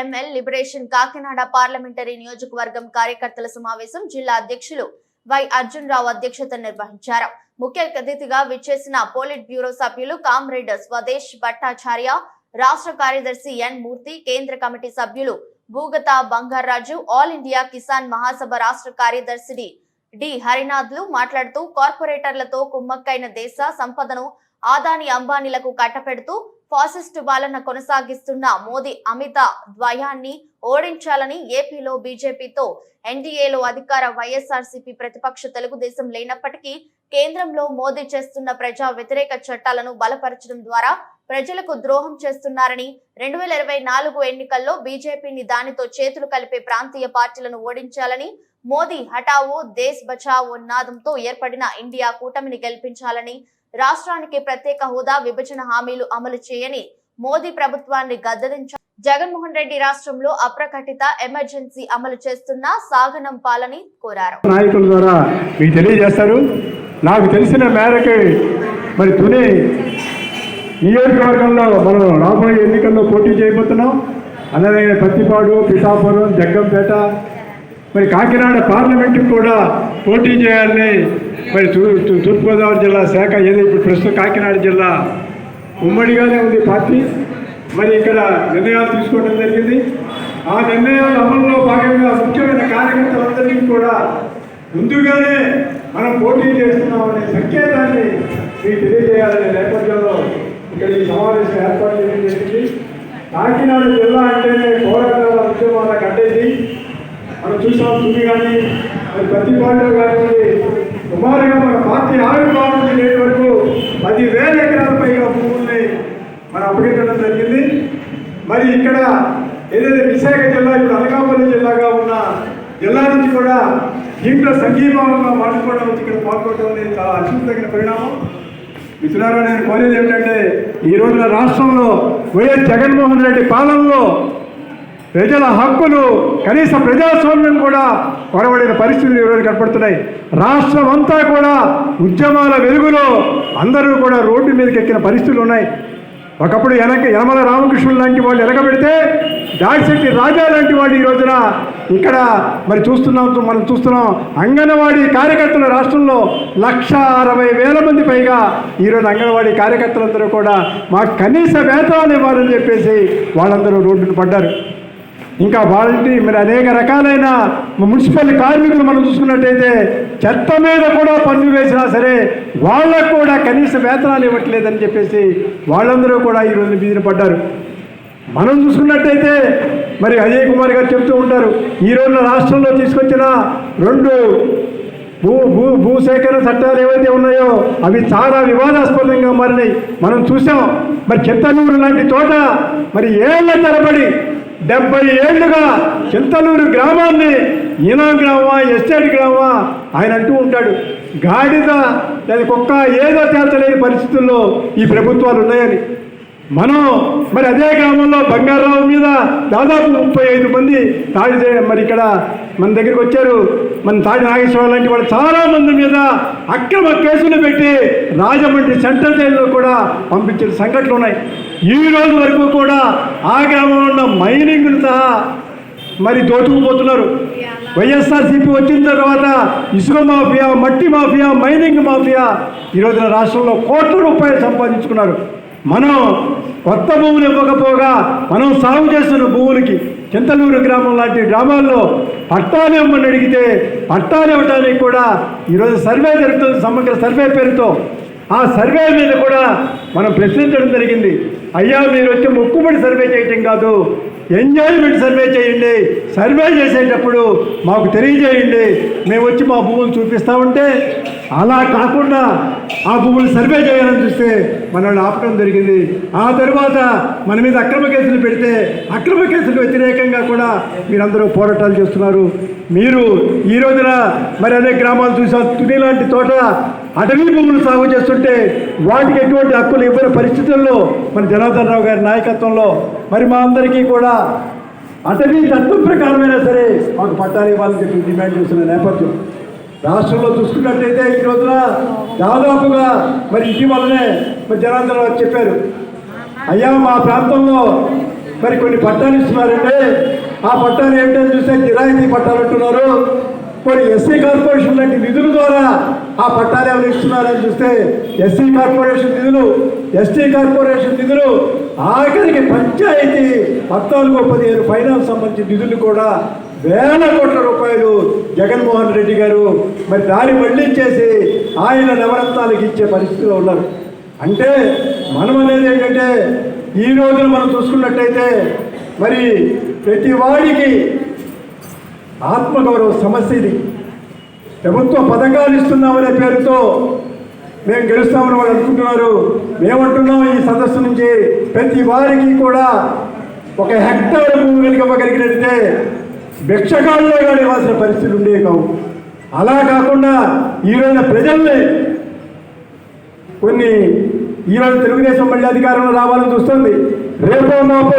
CPML liberation Kakinada parliamentary నియోజకవర్గం కార్యకర్తల సమావేశం జిల్లా అధ్యక్షులు వై అర్జున్ రావు అధ్యక్షతన నిర్వహించారు. ముఖ్య అతిథిగా విచ్చేసిన పోలిట్ బ్యూరో సభ్యులు కామ్రేడ్ స్వదేశ్ భట్టాచార్య, రాష్ట్ర కార్యదర్శి ఎన్ మూర్తి, కేంద్ర కమిటీ సభ్యులు భూగత బంగారాజు, ఆల్ ఇండియా కిసాన్ మహాసభ రాష్ట్ర కార్యదర్శి డి హరినాథ్లు మాట్లాడుతూ కార్పొరేటర్లతో కుమ్మక్కైన దేశ సంపదను ఆదాని అంబానీలకు కట్టపెడుతూ ఫాసిస్టు పాలన కొనసాగిస్తున్న మోదీ అమిత ద్వయాన్ని ఓడించాలని ఏపీలో బీజేపీతో ఎన్డీఏలో అధికార వైఎస్ఆర్సీపీ ప్రతిపక్ష తెలుగుదేశం లేనప్పటికీ కేంద్రంలో మోదీ చేస్తున్న ప్రజా వ్యతిరేక చట్టాలను బలపరచడం ద్వారా ప్రజలకు ద్రోహం చేస్తున్నారని 2024 ఎన్నికల్లో బీజేపీని దానితో చేతులు కలిపే ప్రాంతీయ పార్టీలను ఓడించాలని మోదీ హఠావో దేశ్ బచావో నాదంతో ఏర్పడిన ఇండియా కూటమిని గెలిపించాలని, రాష్ట్రానికి ప్రత్యేక హోదా విభజన హామీలు అమలు చేయని మోదీ ప్రభుత్వాన్ని గద్దెదించాలని, జగన్మోహన్ రెడ్డి రాష్ట్రంలో అప్రకటిత ఎమర్జెన్సీ అమలు చేస్తున్న సాగనంపాలని కోరారు. నాయకుల ద్వారా మీకు తెలియజేస్తారు. నాకు తెలిసిన మేరకు మరి తుని నియోజకవర్గంలో మనం రాబోయే ఎన్నికల్లో పోటీ చేయబోతున్నాం. అలాగే పత్తిపాడు, పిఠాపురం, జగ్గంపేట, మరి కాకినాడ పార్లమెంటుకు కూడా పోటీ చేయాలని మరి తూర్పుగోదావరి జిల్లా శాఖ ఏదో ఇప్పుడు ప్రస్తుతం కాకినాడ జిల్లా ఉమ్మడిగానే ఉంది పార్టీ. మరి ఇక్కడ నిర్ణయాలు తీసుకోవడం జరిగింది. ఆ నిర్ణయాల అమలులో భాగంగా ముఖ్యమైన కార్యకర్తలందరికీ కూడా ముందుగానే మనం పోటీ చేస్తున్నామనే సంకేతాన్ని మీకు తెలియజేయాలనే నేపథ్యంలో ఇక్కడ ఈ సమావేశం ఏర్పాటు చేయడం జరిగింది. కాకినాడ జిల్లా అంటేనే పోరాటాల ఉద్యమాల కట్టేది. మనం చూసాం. తుని కానీ మరి పత్తిపాడులో కానివ్వండి, సుమారుగా మన పార్టీ ఆవిర్భావం నుంచి నేటి వరకు 10,000 ఎకరాల పైగా భూముల్ని మనం అప్పగించడం జరిగింది. మరి ఇక్కడ ఏదైతే విశాఖ జిల్లా ఇప్పుడు అనకాపల్లి జిల్లాగా ఉన్న జిల్లా నుంచి కూడా దీంట్లో సంఘీభావంగా మాట్లాడుకోవడం వచ్చి ఇక్కడ పాల్గొనడం అనేది చాలా అద్భుతమైన పరిణామం. మిత్రులారా, నేను కోరేది ఏమిటంటే ఈ రోజున రాష్ట్రంలో వైఎస్ జగన్మోహన్ రెడ్డి పాలనలో ప్రజల హక్కులు, కనీస ప్రజాస్వామ్యం కూడా కొరవడిన పరిస్థితులు ఈరోజు కనపడుతున్నాయి. రాష్ట్రం అంతా కూడా ఉద్యమాల వెలుగులో అందరూ కూడా రోడ్డు మీదకి ఎక్కిన పరిస్థితులు ఉన్నాయి. ఒకప్పుడు యనమల రామకృష్ణుడు లాంటి వాళ్ళు వెనకబెడితే దాడిశెట్టి రాజా లాంటి వాడు ఈ రోజున ఇక్కడ మరి మనం చూస్తున్నాం. అంగన్వాడీ కార్యకర్తలు రాష్ట్రంలో 1,60,000 మంది పైగా ఈరోజు అంగన్వాడీ కార్యకర్తలందరూ కూడా మాకు కనీస వేతనాలు ఇవ్వాలని చెప్పేసి వాళ్ళందరూ రోడ్డును పడ్డారు. ఇంకా మరి అనేక రకాలైన మున్సిపల్ కార్మికులు మనం చూసుకున్నట్టయితే చెత్త మీద కూడా పన్ను వేసినా సరే వాళ్ళకు కూడా కనీస వేతనాలు ఇవ్వట్లేదని చెప్పేసి వాళ్ళందరూ కూడా ఈరోజు బీదిన పడ్డారు. మనం చూసుకున్నట్టయితే మరి అజయ్ కుమార్ గారు చెప్తూ ఉంటారు, ఈ రోజున రాష్ట్రంలో తీసుకొచ్చిన 2 భూసేకరణ చట్టాలు ఏవైతే ఉన్నాయో అవి చాలా వివాదాస్పదంగా మారినాయి. మనం చూసాం. మరి చింతలూరు లాంటి చోట మరి ఏళ్ల తరబడి 70 ఏళ్లుగా చింతలూరు గ్రామాన్ని ఈనాం గ్రామమా, ఎస్టేట్ గ్రామమా ఆయన అంటూ ఉంటాడు. గాడిద లేదా కుక్క ఏదో తేల్చలేని పరిస్థితుల్లో ఈ ప్రభుత్వాలు ఉన్నాయని. మనం మరి అదే గ్రామంలో బంగారావు మీద దాదాపు 35 మంది మరి ఇక్కడ మన దగ్గరికి వచ్చారు. మన తాడి నాగేశ్వరరావు లాంటి వాళ్ళు చాలామంది మీద అక్రమ కేసులు పెట్టి రాజమండ్రి సెంట్రల్ జైల్లో కూడా పంపించిన సంఘటనలు ఉన్నాయి. ఈ రోజు వరకు కూడా ఆ గ్రామంలో ఉన్న మైనింగ్ను సహా మరి దోచుకుపోతున్నారు. వైఎస్ఆర్సీపీ వచ్చిన తర్వాత ఇసుక మాఫియా, మట్టి మాఫియా, మైనింగ్ మాఫియా ఈ రోజున రాష్ట్రంలో కోట్ల రూపాయలు సంపాదించుకున్నారు. మనం కొత్త భూములు ఇవ్వకపోగా మనం సాగు చేస్తున్న భూములకి చింతలూరు గ్రామం లాంటి గ్రామాల్లో పట్టాలు ఇవ్వమని అడిగితే పట్టాలు ఇవ్వడానికి కూడా ఈరోజు సర్వే జరుగుతుంది. సమగ్ర సర్వే పేరుతో ఆ సర్వే మీద కూడా మనం ప్రశ్నించడం జరిగింది. అయ్యా, మీరు వచ్చి మొక్కుబడి సర్వే చేయటం కాదు, ఎంజాయ్మెంట్ సర్వే చేయండి. సర్వే చేసేటప్పుడు మాకు తెలియజేయండి, మేము వచ్చి మా భూములు చూపిస్తూ ఉంటే అలా కాకుండా ఆ భూములు సర్వే చేయాలని చూస్తే మనల్ని ఆపడం జరిగింది. ఆ తర్వాత మన మీద అక్రమ కేసులు పెడితే అక్రమ కేసులు వ్యతిరేకంగా కూడా మీరందరూ పోరాటాలు చేస్తున్నారు. మీరు ఈ రోజున మరి అదే గ్రామాలు చూసాం. తుని లాంటి తోట అటవీ భూములు సాగు చేస్తుంటే వాటికి ఎటువంటి హక్కులు ఇవ్వని పరిస్థితుల్లో మన జనార్దన్ రావు గారి నాయకత్వంలో మరి మా అందరికీ కూడా అటవీ చట్టం ప్రకారమైనా సరే మాకు పట్టాలు ఇవ్వాలని చెప్పి డిమాండ్ చేస్తున్న నేపథ్యం రాష్ట్రంలో చూసుకున్నట్టయితే ఈ రోజున దాదాపుగా మరి ఇటీవలనే మరి జనార్దన్ రావు చెప్పారు, అయ్యా మా ప్రాంతంలో మరి కొన్ని పట్టాలు ఇస్తున్నారంటే ఆ పట్టాలు ఏంటని చూస్తే కిరాయితీ పట్టాలు అంటున్నారు. కొన్ని ఎస్సీ కార్పొరేషన్ లాంటి నిధుల ద్వారా ఆ పట్టాలు ఎవరు ఇస్తున్నారని చూస్తే ఎస్సీ కార్పొరేషన్ నిధులు, ఎస్టీ కార్పొరేషన్ నిధులు, ఆఖరికి పంచాయతీ 14-15 ఫైనాన్స్ సంబంధించిన నిధులు కూడా వేల కోట్ల రూపాయలు జగన్మోహన్ రెడ్డి గారు మరి దారి మళ్లించేసి ఆయన నవరత్నాలకు ఇచ్చే పరిస్థితిలో ఉన్నారు. అంటే మనం అనేది ఏంటంటే ఈ రోజున మనం చూసుకున్నట్టయితే మరి ప్రతి వాడికి ఆత్మగౌరవ సమస్య ఇది. ప్రభుత్వ పథకాలు ఇస్తున్నామనే పేరుతో మేము గెలుస్తామని వాళ్ళు అనుకుంటున్నారు. మేమంటున్నాం ఈ సదస్సు నుంచి ప్రతి వారికి కూడా 1 హెక్టార్ భూమి ఇవ్వగలిగినట్టే భిక్షగాళ్ళలో కానీ ఇవ్వాల్సిన పరిస్థితులు ఉండేవి కావు. అలా కాకుండా ఈరోజు ప్రజల్ని కొన్ని ఈరోజు తెలుగుదేశం మళ్ళీ అధికారంలో రావాలని చూస్తుంది. రేపో మాపో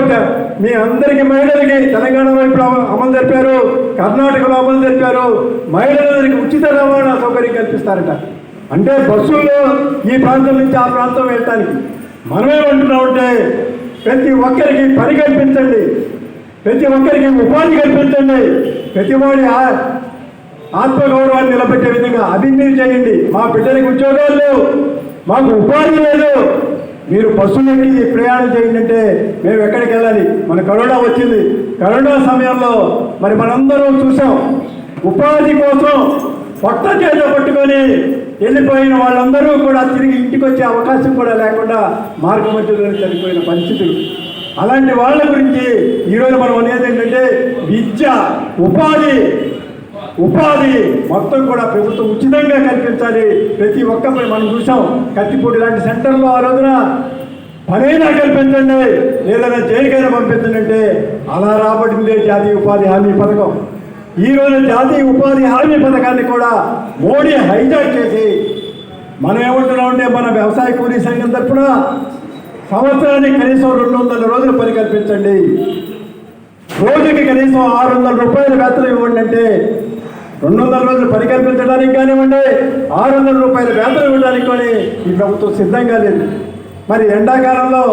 మీ అందరికీ మహిళలకి తెలంగాణలో ఇప్పుడు అమలు జరిపారు, కర్ణాటకలో అమలు జరిపారు. మహిళలందరికీ ఉచిత రవాణా సౌకర్యం కల్పిస్తారట. అంటే బస్సుల్లో ఈ ప్రాంతం నుంచి ఆ ప్రాంతం వెళ్ళటానికి మనమేమంటున్నామంటే ప్రతి ఒక్కరికి పని కల్పించండి, ప్రతి ఒక్కరికి ఉపాధి కల్పించండి, ప్రతి వాడి ఆత్మగౌరవాన్ని నిలబెట్టే విధంగా అభివృద్ధి చేయండి. మా బిడ్డలకు ఉద్యోగాలు లేవు, మాకు ఉపాధి లేదు, మీరు బస్సులెక్కి ప్రయాణం చేయండి అంటే మేము ఎక్కడికి వెళ్ళాలి? మన కరోనా వచ్చింది. కరోనా సమయంలో మరి మనందరం చూసాం, ఉపాధి కోసం పొట్ట చేత పట్టుకొని వెళ్ళిపోయిన వాళ్ళందరూ కూడా తిరిగి ఇంటికి వచ్చే అవకాశం కూడా లేకుండా మార్గ మధ్యలో చనిపోయిన పరిస్థితులు. అలాంటి వాళ్ళ గురించి ఈరోజు మనం అనేది ఏంటంటే విద్య, ఉపాధి మొత్తం కూడా ప్రభుత్వం ఉచితంగా కల్పించాలి. ప్రతి ఒక్క మనం చూసాం కత్తిపూడి లాంటి సెంటర్లో ఆ రోజున పనైనా కల్పించండి, ఏదైనా జైలుకైనా పంపించండి అంటే అలా రాబడిందే జాతీయ ఉపాధి హామీ పథకం. ఈరోజు జాతీయ ఉపాధి హామీ పథకాన్ని కూడా మోడీ హైజాక్ చేసి మనం ఏమంటున్నామంటే మన వ్యవసాయ కూలీ సంఘం తరఫున సంవత్సరానికి కనీసం 200 రోజులు పని కల్పించండి, రోజుకి కనీసం 600 రూపాయల వేతనం ఇవ్వండి అంటే 200 రోజులు పని కల్పించడానికి కానివ్వండి, 600 రూపాయల వేతనం ఇవ్వడానికి కానీ ఈ ప్రభుత్వం సిద్ధంగా లేదు. మరి ఎండాకాలంలో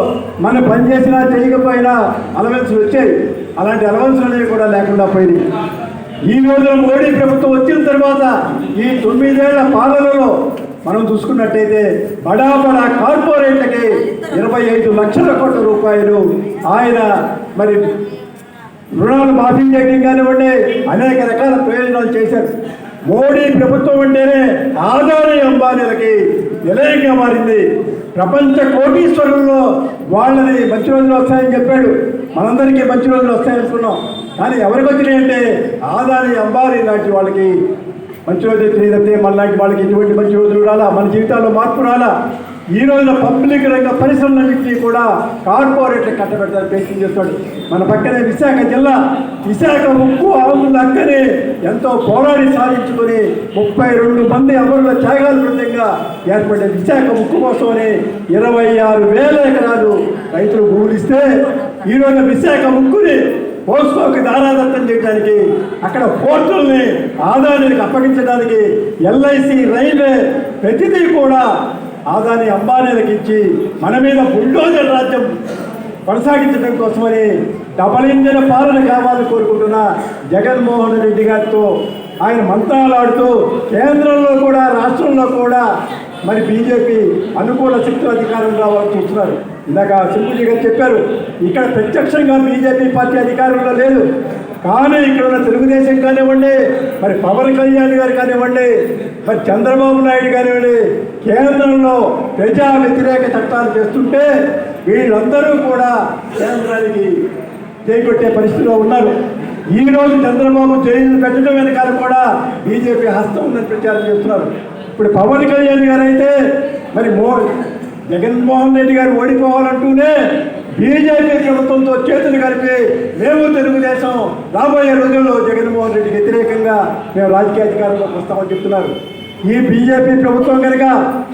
మనం పనిచేసినా చేయకపోయినా అలవెన్సులు వచ్చాయి, అలాంటి అలవెన్సులు అనేవి కూడా లేకుండా పోయింది. ఈ రోజున మోడీ ప్రభుత్వం వచ్చిన తర్వాత ఈ 9 ఏళ్ల పాలనలో మనం చూసుకున్నట్టయితే బడా కార్పొరేట్లకి 25 లక్షల కోట్ల రూపాయలు ఆయన మరి రుణాలు మాఫీ చేయడం కానివ్వండి, అనేక రకాల ప్రయోజనాలు చేశారు. మోడీ ప్రభుత్వం అంటేనే ఆదాని అంబానీలకి నిలయంగా మారింది. ప్రపంచ కోటీశ్వరుల్లో వాళ్ళని మంచి రోజులు వస్తాయని చెప్పాడు, మనందరికీ మంచి రోజులు వస్తాయనుకున్నాం. కానీ ఎవరికి వచ్చినాయంటే ఆదాని అంబానీ లాంటి వాళ్ళకి మంచి రోజులు వచ్చినాయంటే మనలాంటి వాళ్ళకి ఎటువంటి మంచి రోజులు రాలా, మన జీవితాల్లో మార్పు రాలా. ఈ రోజున పబ్లిక్ రంగ పరిశ్రమలన్నింటినీ కూడా కార్పొరేట్లు కట్టబెడతారు ప్రయత్నం చేస్తాడు. మన పక్కనే విశాఖ ఉక్కు ఆవుల అక్కనే ఎంతో పోరాడి సాధించుకొని 32 మంది అమరుల త్యాగాల ఫలితంగా ఏర్పడే విశాఖ ఉక్కు కోసమని 26,000 ఎకరాలు రైతులు భూములు ఇస్తే ఈరోజు విశాఖ ఉక్కుని పోస్కోకి దారాదత్తం చేయడానికి, అక్కడ పోర్టుల్ని ఆదాయానికి అప్పగించడానికి, LIC, రైల్వే ప్రతిదీ కూడా ఆదాని అంబానీలకు ఇచ్చి మన మీద బుల్డోజర్ రాజ్యం కొనసాగించడం కోసమని డబల్ ఇంజిన్ పాలన కావాలని కోరుకుంటున్న జగన్మోహన్ రెడ్డి గారితో ఆయన మంత్రాలాడుతూ కేంద్రంలో కూడా రాష్ట్రంలో కూడా మరి బీజేపీ అనుకూల శక్తులు అధికారం రావాలని చూస్తున్నారు. ఇందాక సింపుజీ గారు చెప్పారు, ఇక్కడ ప్రత్యక్షంగా బీజేపీ పార్టీ అధికారంలో లేదు, కానీ ఇక్కడ ఉన్న తెలుగుదేశం కానివ్వండి, మరి పవన్ కళ్యాణ్ గారు కానివ్వండి, మరి చంద్రబాబు నాయుడు కానివ్వండి, కేంద్రంలో ప్రజా వ్యతిరేక చట్టాలు చేస్తుంటే వీళ్ళందరూ కూడా కేంద్రానికి చేకొట్టే పరిస్థితిలో ఉన్నారు. ఈరోజు చంద్రబాబు జైలు పెట్టడం వెనకాల కూడా బీజేపీ హస్తం ఉందని ప్రచారం చేస్తున్నారు. ఇప్పుడు పవన్ కళ్యాణ్ గారు అయితే మరి జగన్మోహన్ రెడ్డి గారు ఓడిపోవాలంటూనే బీజేపీ ప్రభుత్వంతో చేతులు కలిపి మేము తెలుగుదేశం రాబోయే రోజుల్లో జగన్మోహన్ రెడ్డికి వ్యతిరేకంగా మేము రాజకీయ అధికారంలోకి వస్తామని చెప్తున్నారు. ఈ బీజేపీ ప్రభుత్వం కనుక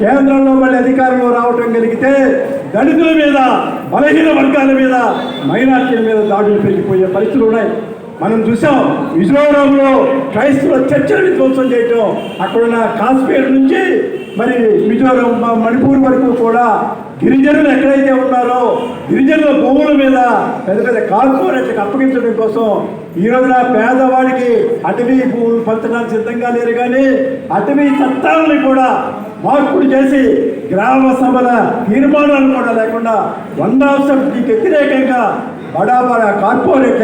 కేంద్రంలో మళ్ళీ అధికారంలో రావటం కలిగితే దళితుల మీద, బలహీన వర్గాల మీద, మైనార్టీల మీద దాడులు పెరిగిపోయే పరిస్థితులు ఉన్నాయి. మనం చూసాం మిజోరాంలో క్రైస్తవుల చర్చలు విధ్వంసం చేయటం, అక్కడున్న కాశ్మీర్ నుంచి మరి మిజోరాం, మణిపూర్ వరకు కూడా గిరిజనులు ఎక్కడైతే ఉన్నారో గిరిజనుల భూముల మీద పెద్ద పెద్ద కార్పొరేట్లకు అప్పగించడం కోసం ఈ రోజున పేదవాడికి అటవీ భూములు పంచడానికి సిద్ధంగా లేరు, కానీ అటవీ చట్టాలని కూడా మార్పులు చేసి గ్రామ సభల తీర్మానాలు కూడా లేకుండా 1 వ్యతిరేకంగా బడా కార్పొరేట్లకి